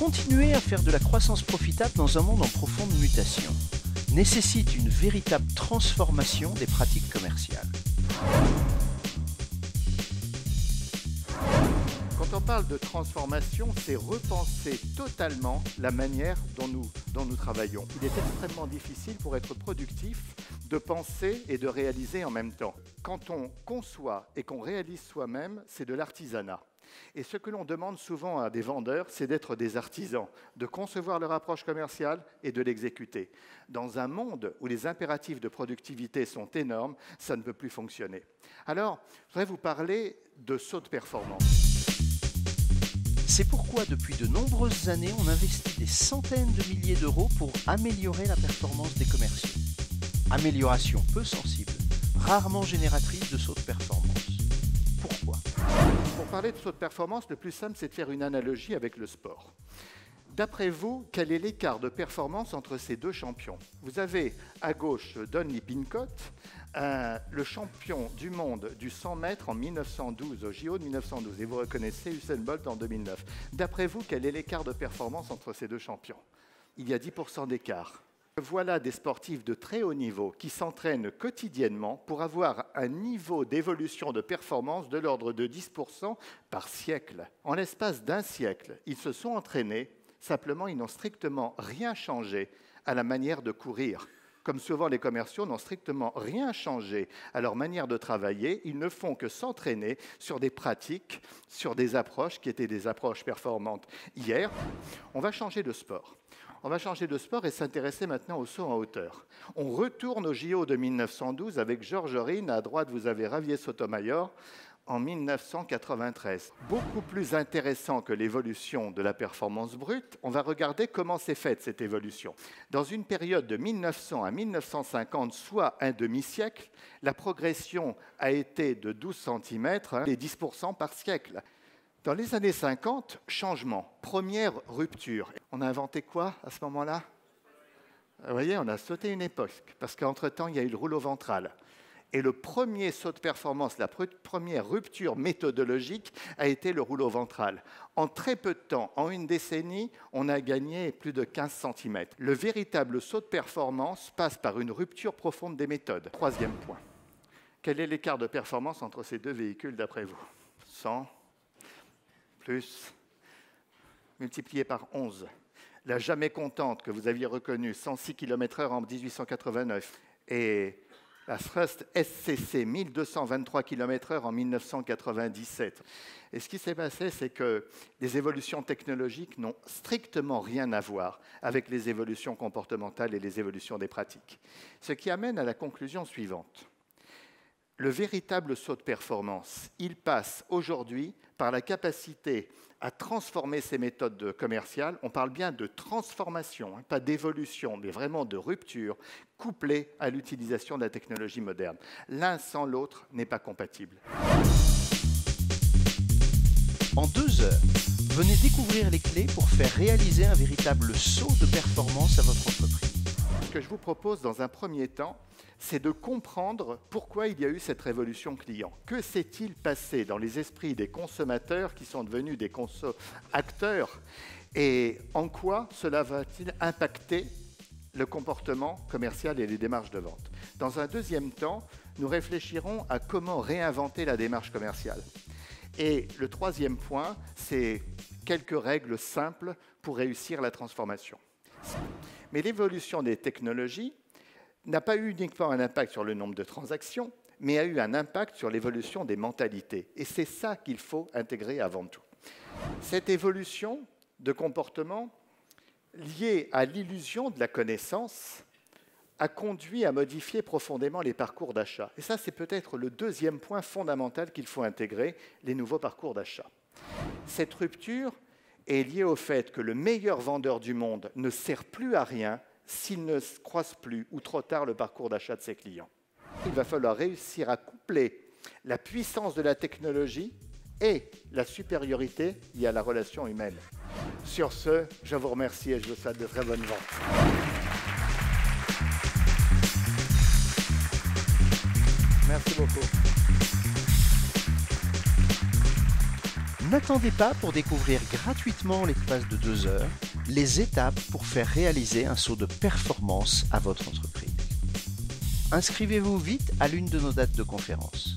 Continuer à faire de la croissance profitable dans un monde en profonde mutation nécessite une véritable transformation des pratiques commerciales. Quand on parle de transformation, c'est repenser totalement la manière dont nous travaillons. Il est extrêmement difficile pour être productif de penser et de réaliser en même temps. Quand on conçoit et qu'on réalise soi-même, c'est de l'artisanat. Et ce que l'on demande souvent à des vendeurs, c'est d'être des artisans, de concevoir leur approche commerciale et de l'exécuter. Dans un monde où les impératifs de productivité sont énormes, ça ne peut plus fonctionner. Alors, je voudrais vous parler de saut de performance. C'est pourquoi depuis de nombreuses années, on investit des centaines de milliers d'euros pour améliorer la performance des commerciaux. Amélioration peu sensible, rarement génératrice de saut de performance. Pourquoi ? Pour parler de saut de performance, le plus simple, c'est de faire une analogie avec le sport. D'après vous, quel est l'écart de performance entre ces deux champions ? Vous avez à gauche Don Lippincott, le champion du monde du 100 mètres en 1912, au JO de 1912, et vous reconnaissez Usain Bolt en 2009. D'après vous, quel est l'écart de performance entre ces deux champions ? Il y a 10% d'écart. Voilà des sportifs de très haut niveau qui s'entraînent quotidiennement pour avoir un niveau d'évolution de performance de l'ordre de 10% par siècle. En l'espace d'un siècle, ils se sont entraînés, simplement ils n'ont strictement rien changé à la manière de courir. Comme souvent les commerciaux n'ont strictement rien changé à leur manière de travailler, ils ne font que s'entraîner sur des pratiques, sur des approches qui étaient des approches performantes hier. On va changer de sport. On va changer de sport et s'intéresser maintenant au saut en hauteur. On retourne au JO de 1912 avec Georges Rhine. À droite, vous avez Javier Sotomayor en 1993. Beaucoup plus intéressant que l'évolution de la performance brute, on va regarder comment s'est faite cette évolution. Dans une période de 1900 à 1950, soit un demi-siècle, la progression a été de 12 cm et 10% par siècle. Dans les années 50, changement, première rupture. On a inventé quoi à ce moment-là ? Vous voyez, on a sauté une époque, parce qu'entre-temps, il y a eu le rouleau ventral. Et le premier saut de performance, la première rupture méthodologique a été le rouleau ventral. En très peu de temps, en une décennie, on a gagné plus de 15 cm. Le véritable saut de performance passe par une rupture profonde des méthodes. Troisième point. Quel est l'écart de performance entre ces deux véhicules d'après vous ? 100 plus multiplié par 11. La jamais contente que vous aviez reconnue, 106 km/h en 1889, et la Thrust SCC, 1223 km/h en 1997. Et ce qui s'est passé, c'est que les évolutions technologiques n'ont strictement rien à voir avec les évolutions comportementales et les évolutions des pratiques. Ce qui amène à la conclusion suivante. Le véritable saut de performance, il passe aujourd'hui par la capacité à transformer ces méthodes commerciales. On parle bien de transformation, pas d'évolution, mais vraiment de rupture, couplée à l'utilisation de la technologie moderne. L'un sans l'autre n'est pas compatible. En 2 heures, venez découvrir les clés pour faire réaliser un véritable saut de performance à votre entreprise. Ce que je vous propose dans un premier temps, c'est de comprendre pourquoi il y a eu cette révolution client. Que s'est-il passé dans les esprits des consommateurs qui sont devenus des acteurs et en quoi cela va-t-il impacter le comportement commercial et les démarches de vente. Dans un deuxième temps, nous réfléchirons à comment réinventer la démarche commerciale. Et le troisième point, c'est quelques règles simples pour réussir la transformation. Mais l'évolution des technologies n'a pas eu uniquement un impact sur le nombre de transactions, mais a eu un impact sur l'évolution des mentalités. Et c'est ça qu'il faut intégrer avant tout. Cette évolution de comportement liée à l'illusion de la connaissance a conduit à modifier profondément les parcours d'achat. Et ça, c'est peut-être le deuxième point fondamental qu'il faut intégrer, les nouveaux parcours d'achat. Cette rupture est liée au fait que le meilleur vendeur du monde ne sert plus à rien s'il ne croise plus ou trop tard le parcours d'achat de ses clients. Il va falloir réussir à coupler la puissance de la technologie et la supériorité liée à la relation humaine. Sur ce, je vous remercie et je vous souhaite de très bonnes ventes. Merci beaucoup. N'attendez pas pour découvrir gratuitement l'espace de 2 heures les étapes pour faire réaliser un saut de performance à votre entreprise. Inscrivez-vous vite à l'une de nos dates de conférence.